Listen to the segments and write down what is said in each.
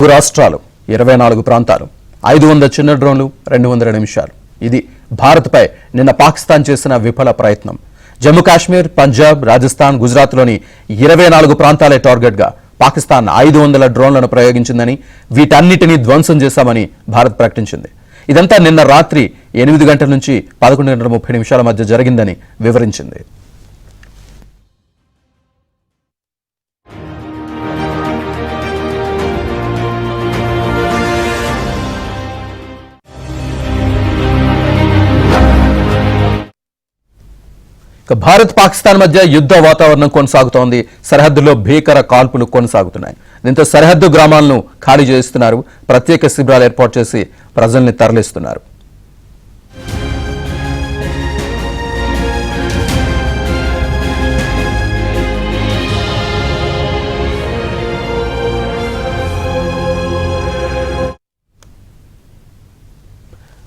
రాష్ట్రాలు 24 ప్రాంతాలు 500 చిన్న డ్రోన్లు 200 నిమిషాలు. ఇది భారత్పై నిన్న పాకిస్తాన్ చేసిన విఫల ప్రయత్నం. జమ్మూ కాశ్మీర్, పంజాబ్, రాజస్థాన్, గుజరాత్లోని 24 ప్రాంతాలే టార్గెట్గా పాకిస్తాన్ 500 డ్రోన్లను ప్రయోగించిందని, వీటన్నిటినీ ధ్వంసం చేశామని భారత్ ప్రకటించింది. ఇదంతా నిన్న రాత్రి 8 గంటల నుంచి 11:30 మధ్య జరిగిందని వివరించింది. భారత్ పాకిస్తాన్ మధ్య యుద్ధ వాతావరణం కొనసాగుతోంది. సరిహద్దులో భీకర కాల్పులు కొనసాగుతున్నాయి. దీంతో సరిహద్దు గ్రామాలను ఖాళీ చేస్తున్నారు. ప్రత్యేక శిబిరాలు ఏర్పాటు చేసి ప్రజల్ని తరలిస్తున్నారు.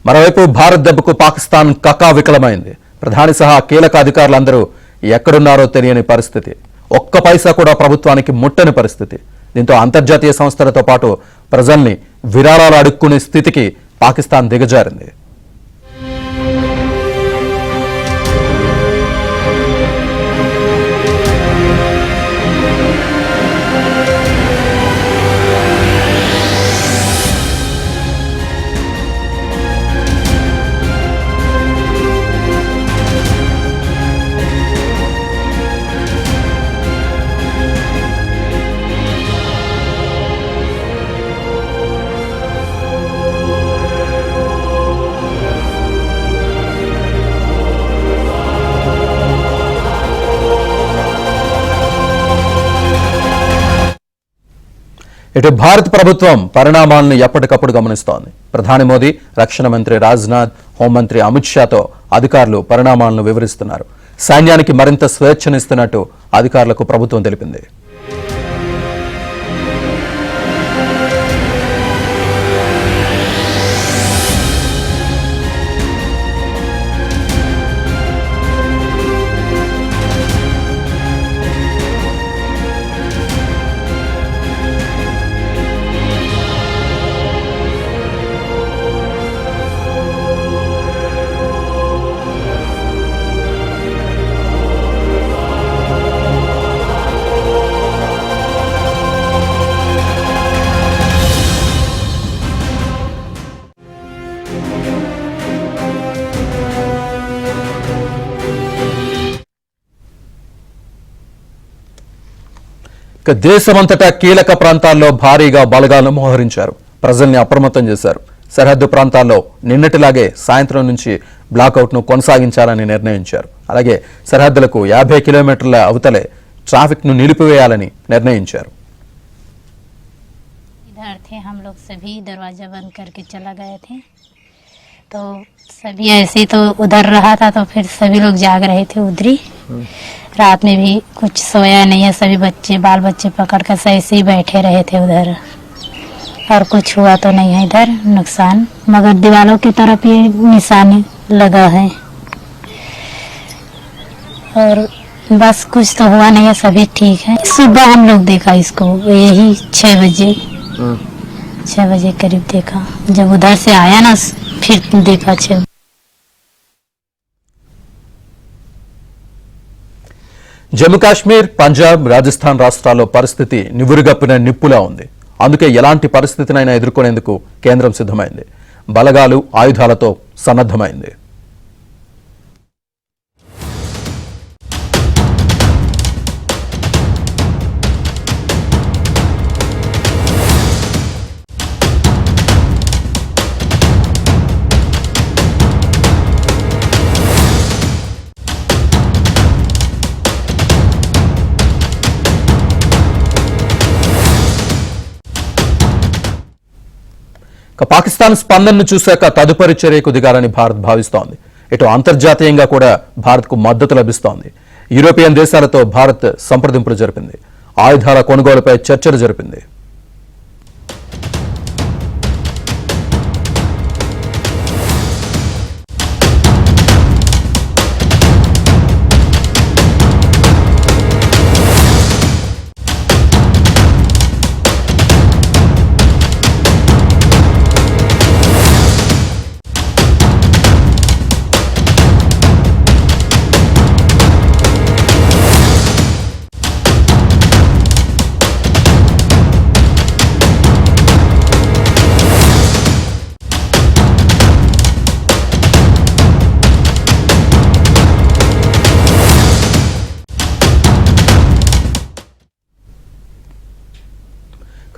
మరోవైపు భారత్ దెబ్బకు పాకిస్తాన్ కకావికలమైంది. ప్రధాని సహా కీలక అధికారులందరూ ఎక్కడున్నారో తెలియని పరిస్థితి. ఒక్క పైసా కూడా ప్రభుత్వానికి ముట్టని పరిస్థితి. దీంతో అంతర్జాతీయ సంస్థలతో పాటు ప్రజల్ని విరాళాలు అడుక్కునే స్థితికి పాకిస్తాన్ దిగజారింది. ఇటు భారత ప్రభుత్వం పరిణామాలను ఎప్పటికప్పుడు గమనిస్తోంది. ప్రధాని మోదీ, రక్షణ మంత్రి రాజ్నాథ్, హోంమంత్రి అమిత్ షాతో అధికారులు పరిణామాలను వివరిస్తున్నారు. సైన్యానికి మరింత స్వేచ్ఛనిస్తున్నట్టు అధికారులకు ప్రభుత్వం తెలిపింది. దేశమంతటా కీలక ప్రాంతాల్లో భారీగా బలగాలను మోహరించారు. ప్రజల్ని అప్రమత్తం చేశారు. సరిహద్దు ప్రాంతాల్లో నిన్నటిలాగే సాయంత్రం నుంచి బ్లాకౌట్ను కొనసాగించాలని నిర్ణయించారు. అలాగే సరిహద్దులకు 50 కిలోమీటర్ల అవతలే ట్రాఫిక్ను నిలిపివేయాలని నిర్ణయించారు. तो सभी ऐसे तो उधर रहा था, तो फिर सभी लोग जाग रहे थे उधर ही. रात में भी कुछ सोया नहीं है. सभी बच्चे बाल बच्चे पकड़ कर ऐसे ही बैठे रहे थे उधर, और कुछ हुआ तो नहीं है इधर नुकसान, मगर दीवारों की तरफ ये निशानी लगा है. और बस कुछ तो हुआ नहीं है, सभी ठीक है. सुबह हम लोग देखा इसको, यही 6 बजे करीब देखा. जब उधर से आया ना फिर देखा 6. జమ్మూ కాశ్మీర్, పంజాబ్, రాజస్థాన్ రాష్ట్రాల్లో పరిస్థితి నివురుగప్పిన నిప్పులా ఉంది. అందుకే ఎలాంటి పరిస్థితినైనా ఎదుర్కొనేందుకు కేంద్రం సిద్ధమైంది. బలగాలు ఆయుధాలతో సన్నద్ధమైంది. పాకిస్తాన్ స్పందనను చూశాక తదుపరి చర్యకు దిగాలని భారత్ భావిస్తోంది. ఇటు అంతర్జాతీయంగా కూడా భారత్కు మద్దతు లభిస్తోంది. యూరోపియన్ దేశాలతో భారత్ సంప్రదింపులు జరిపింది. ఆయుధాల కొనుగోలుపై చర్చలు జరిపింది.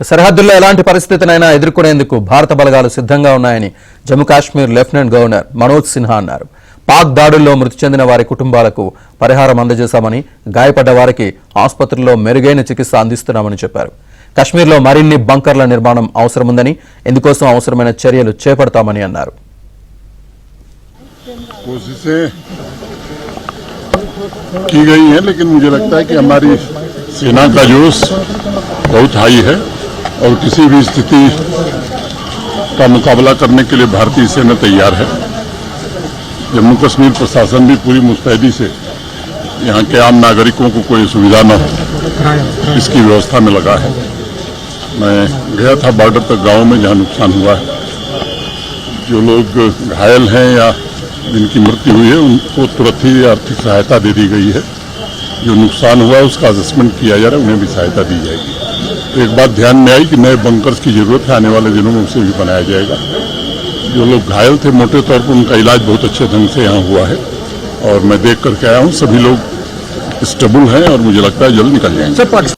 సరిహద్దుల్లో ఎలాంటి పరిస్థితినైనా ఎదుర్కొనేందుకు భారత బలగాలు సిద్ధంగా ఉన్నాయని జమ్మూ కాశ్మీర్ లెఫ్టినెంట్ గవర్నర్ మనోజ్ సిన్హా అన్నారు. పాక్ దాడుల్లో మృతి చెందిన వారి కుటుంబాలకు పరిహారం అందజేశామని, గాయపడ్డ వారికి ఆసుపత్రుల్లో మెరుగైన చికిత్స అందిస్తున్నామని చెప్పారు. కశ్మీర్లో మరిన్ని బంకర్ల నిర్మాణం అవసరముందని, ఇందుకోసం అవసరమైన చర్యలు చేపడతామని అన్నారు. कोशिशें की गई हैं, लेकिन मुझे लगता है कि हमारी सेना का जोश बहुत हाई है और किसी भी स्थिति का मुकाबला करने के लिए भारतीय सेना तैयार है. जम्मू कश्मीर प्रशासन भी पूरी मुस्तैदी से यहाँ के आम नागरिकों को कोई सुविधा न हो इसकी व्यवस्था में लगा है. मैं गया था बॉर्डर तक गांव में जहाँ नुकसान हुआ है. जो लोग घायल हैं या जिनकी मृत्यु हुई है उनको तुरंत ही आर्थिक सहायता दे दी गई है. जो नुकसान हुआ है उसका असेसमेंट किया जा रहा है, उन्हें भी सहायता दी जाएगी. तो एक बात ध्यान में आई कि नए बंकर्स की जरूरत है, आने वाले दिनों में उसे भी बनाया जाएगा. जो लोग घायल थे मोटे तौर पर उनका इलाज बहुत अच्छे ढंग से यहाँ हुआ है और मैं देख करके आया हूँ. सभी लोग स्टेबल हैं और मुझे लगता है जल्द निकल जाएंगे.